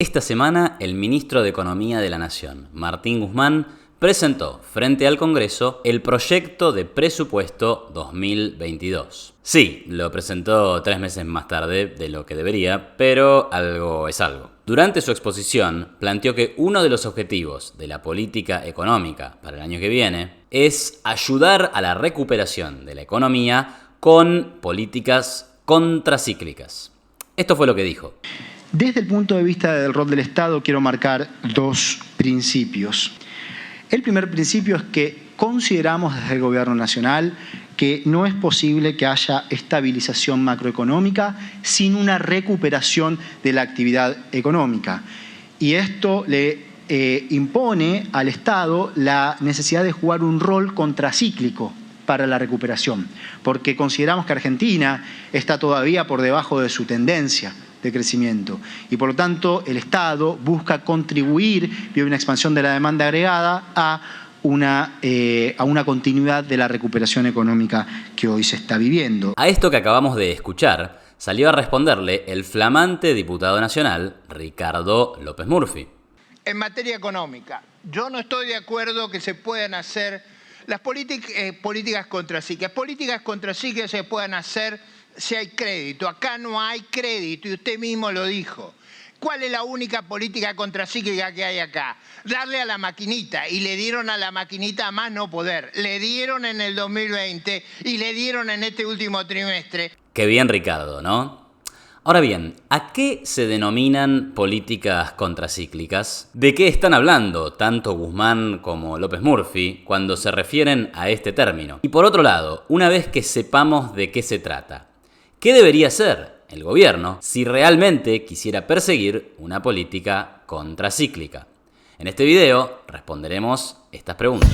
Esta semana, el ministro de Economía de la Nación, Martín Guzmán, presentó frente al Congreso el proyecto de presupuesto 2022. Sí, lo presentó 3 meses más tarde de lo que debería, pero algo es algo. Durante su exposición, planteó que uno de los objetivos de la política económica para el año que viene es ayudar a la recuperación de la economía con políticas contracíclicas. Esto fue lo que dijo. Desde el punto de vista del rol del Estado, quiero marcar 2 principios. El primer principio es que consideramos desde el Gobierno Nacional que no es posible que haya estabilización macroeconómica sin una recuperación de la actividad económica. Y esto le impone al Estado la necesidad de jugar un rol contracíclico para la recuperación, porque consideramos que Argentina está todavía por debajo de su tendencia de crecimiento y por lo tanto el Estado busca contribuir vía una expansión de la demanda agregada a una continuidad de la recuperación económica que hoy se está viviendo. A esto que acabamos de escuchar salió a responderle el flamante diputado nacional Ricardo López Murphy. En materia económica, yo no estoy de acuerdo que se puedan hacer las políticas contracíclicas. Políticas contracíclicas se puedan hacer si hay crédito. Acá no hay crédito y usted mismo lo dijo. ¿Cuál es la única política contracíclica que hay acá? Darle a la maquinita, y le dieron a la maquinita a más no poder. Le dieron en el 2020 y le dieron en este último trimestre. Qué bien, Ricardo, ¿no? Ahora bien, ¿a qué se denominan políticas contracíclicas? ¿De qué están hablando tanto Guzmán como López Murphy cuando se refieren a este término? Y por otro lado, una vez que sepamos de qué se trata, ¿qué debería hacer el gobierno si realmente quisiera perseguir una política contracíclica? En este video responderemos estas preguntas.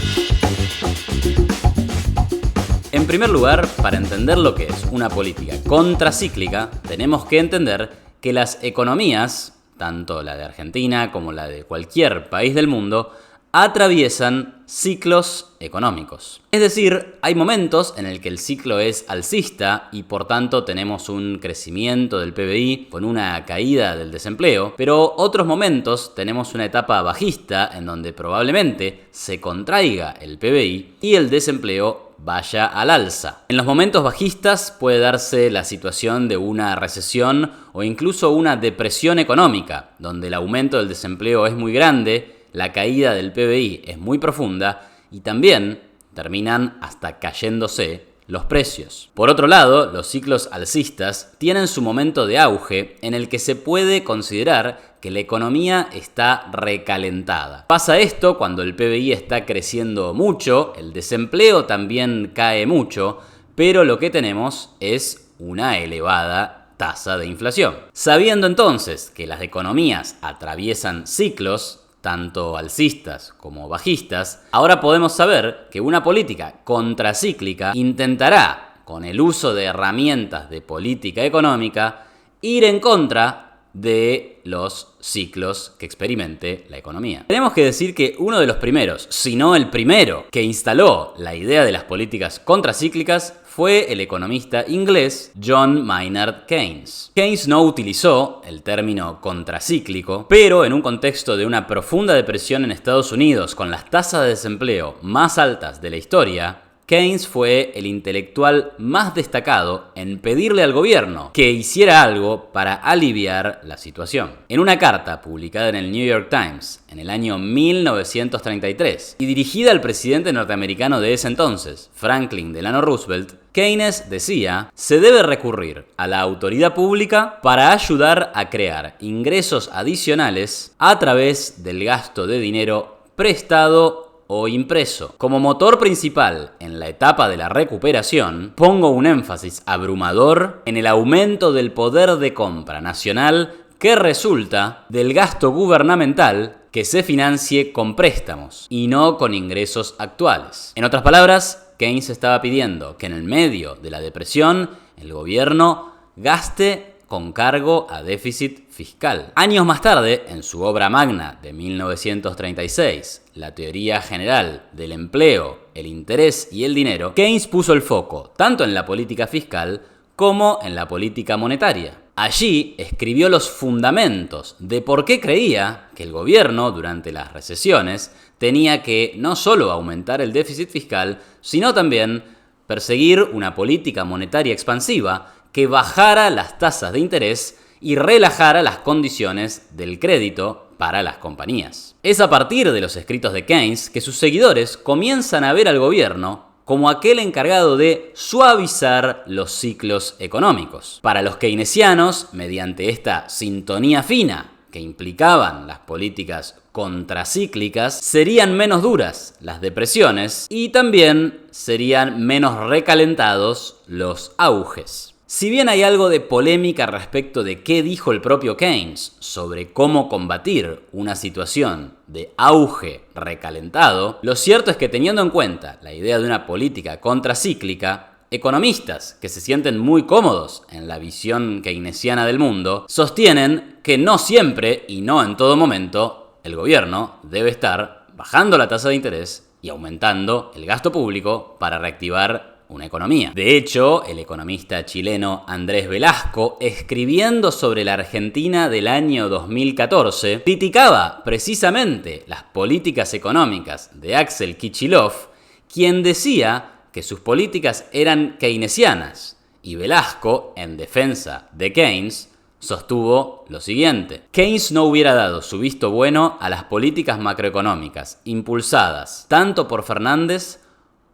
En primer lugar, para entender lo que es una política contracíclica, tenemos que entender que las economías, tanto la de Argentina como la de cualquier país del mundo, atraviesan ciclos económicos. Es decir, hay momentos en el que el ciclo es alcista y por tanto tenemos un crecimiento del PBI con una caída del desempleo, pero otros momentos tenemos una etapa bajista en donde probablemente se contraiga el PBI y el desempleo vaya al alza. En los momentos bajistas puede darse la situación de una recesión o incluso una depresión económica, donde el aumento del desempleo es muy grande, la caída del PBI es muy profunda y también terminan hasta cayéndose los precios. Por otro lado, los ciclos alcistas tienen su momento de auge en el que se puede considerar que la economía está recalentada. Pasa esto cuando el PBI está creciendo mucho, el desempleo también cae mucho, pero lo que tenemos es una elevada tasa de inflación. Sabiendo entonces que las economías atraviesan ciclos, tanto alcistas como bajistas, ahora podemos saber que una política contracíclica intentará, con el uso de herramientas de política económica, ir en contra de los ciclos que experimente la economía. Tenemos que decir que uno de los primeros, si no el primero, que instaló la idea de las políticas contracíclicas fue el economista inglés John Maynard Keynes. Keynes no utilizó el término contracíclico, pero en un contexto de una profunda depresión en Estados Unidos con las tasas de desempleo más altas de la historia, Keynes fue el intelectual más destacado en pedirle al gobierno que hiciera algo para aliviar la situación. En una carta publicada en el New York Times en el año 1933 y dirigida al presidente norteamericano de ese entonces, Franklin Delano Roosevelt, Keynes decía: se debe recurrir a la autoridad pública para ayudar a crear ingresos adicionales a través del gasto de dinero prestado o impreso. Como motor principal en la etapa de la recuperación, pongo un énfasis abrumador en el aumento del poder de compra nacional que resulta del gasto gubernamental que se financie con préstamos y no con ingresos actuales. En otras palabras, Keynes estaba pidiendo que en el medio de la depresión el gobierno gaste con cargo a déficit fiscal. Años más tarde, en su obra magna de 1936, La teoría general del empleo, el interés y el dinero, Keynes puso el foco tanto en la política fiscal como en la política monetaria. Allí escribió los fundamentos de por qué creía que el gobierno, durante las recesiones, tenía que no solo aumentar el déficit fiscal, sino también perseguir una política monetaria expansiva que bajara las tasas de interés y relajara las condiciones del crédito para las compañías. Es a partir de los escritos de Keynes que sus seguidores comienzan a ver al gobierno como aquel encargado de suavizar los ciclos económicos. Para los keynesianos, mediante esta sintonía fina que implicaban las políticas contracíclicas, serían menos duras las depresiones y también serían menos recalentados los auges. Si bien hay algo de polémica respecto de qué dijo el propio Keynes sobre cómo combatir una situación de auge recalentado, lo cierto es que teniendo en cuenta la idea de una política contracíclica, economistas que se sienten muy cómodos en la visión keynesiana del mundo sostienen que no siempre y no en todo momento el gobierno debe estar bajando la tasa de interés y aumentando el gasto público para reactivar una economía. De hecho, el economista chileno Andrés Velasco, escribiendo sobre la Argentina del año 2014, criticaba precisamente las políticas económicas de Axel Kicillof, quien decía que sus políticas eran keynesianas, y Velasco, en defensa de Keynes, sostuvo lo siguiente: Keynes no hubiera dado su visto bueno a las políticas macroeconómicas impulsadas tanto por Fernández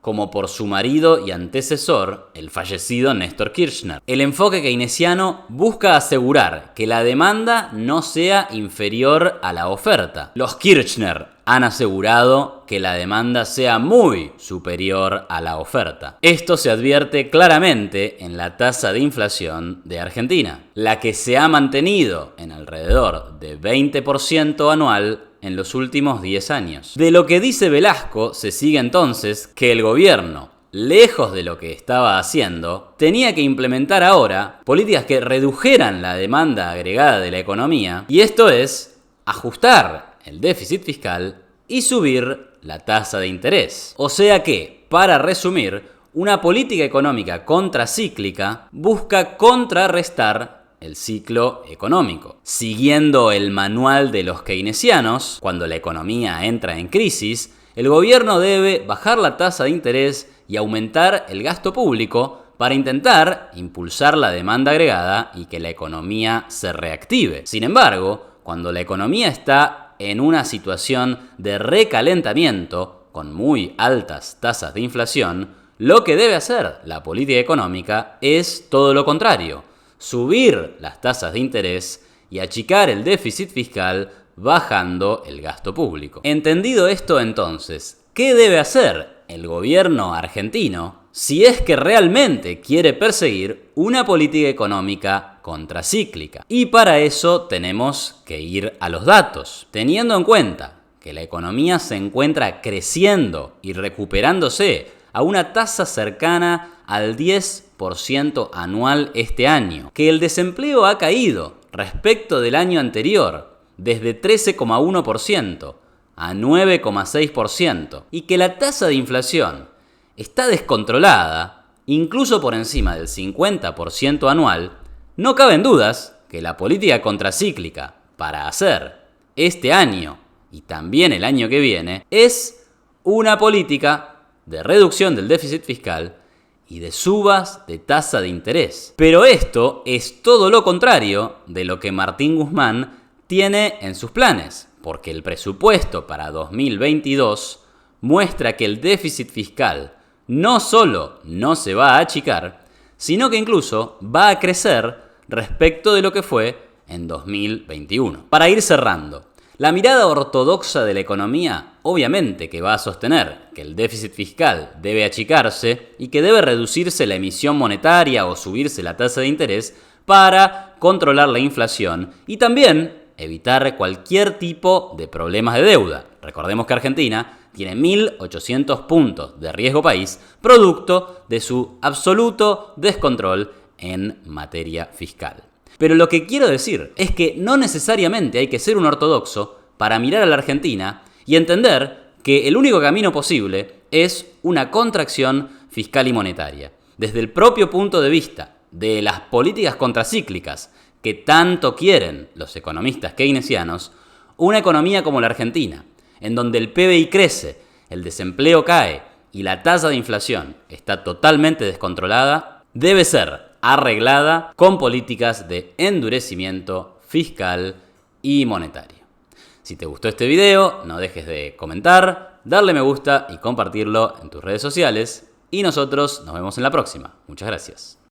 como por su marido y antecesor, el fallecido Néstor Kirchner. El enfoque keynesiano busca asegurar que la demanda no sea inferior a la oferta. Los Kirchner han asegurado que la demanda sea muy superior a la oferta. Esto se advierte claramente en la tasa de inflación de Argentina, la que se ha mantenido en alrededor de 20% anual en los últimos 10 años. De lo que dice Velasco se sigue entonces que el gobierno, lejos de lo que estaba haciendo, tenía que implementar ahora políticas que redujeran la demanda agregada de la economía, y esto es ajustar el déficit fiscal y subir la tasa de interés. O sea que, para resumir, una política económica contracíclica busca contrarrestar el ciclo económico. Siguiendo el manual de los keynesianos, cuando la economía entra en crisis, el gobierno debe bajar la tasa de interés y aumentar el gasto público para intentar impulsar la demanda agregada y que la economía se reactive. Sin embargo, cuando la economía está en una situación de recalentamiento, con muy altas tasas de inflación, lo que debe hacer la política económica es todo lo contrario: subir las tasas de interés y achicar el déficit fiscal bajando el gasto público. Entendido esto, entonces, ¿qué debe hacer el gobierno argentino si es que realmente quiere perseguir una política económica contracíclica? Y para eso tenemos que ir a los datos. Teniendo en cuenta que la economía se encuentra creciendo y recuperándose a una tasa cercana al 10% anual este año, que el desempleo ha caído respecto del año anterior desde 13,1% a 9,6% y que la tasa de inflación está descontrolada, incluso por encima del 50% anual, no caben dudas que la política contracíclica para hacer este año y también el año que viene es una política de reducción del déficit fiscal y de subas de tasa de interés. Pero esto es todo lo contrario de lo que Martín Guzmán tiene en sus planes, porque el presupuesto para 2022 muestra que el déficit fiscal no solo no se va a achicar, sino que incluso va a crecer respecto de lo que fue en 2021. Para ir cerrando, la mirada ortodoxa de la economía obviamente que va a sostener que el déficit fiscal debe achicarse y que debe reducirse la emisión monetaria o subirse la tasa de interés para controlar la inflación y también evitar cualquier tipo de problemas de deuda. Recordemos que Argentina tiene 1.800 puntos de riesgo país, producto de su absoluto descontrol en materia fiscal. Pero lo que quiero decir es que no necesariamente hay que ser un ortodoxo para mirar a la Argentina y entender que el único camino posible es una contracción fiscal y monetaria. Desde el propio punto de vista de las políticas contracíclicas que tanto quieren los economistas keynesianos, una economía como la Argentina, en donde el PBI crece, el desempleo cae y la tasa de inflación está totalmente descontrolada, debe ser arreglada con políticas de endurecimiento fiscal y monetario. Si te gustó este video, no dejes de comentar, darle me gusta y compartirlo en tus redes sociales. Y nosotros nos vemos en la próxima. Muchas gracias.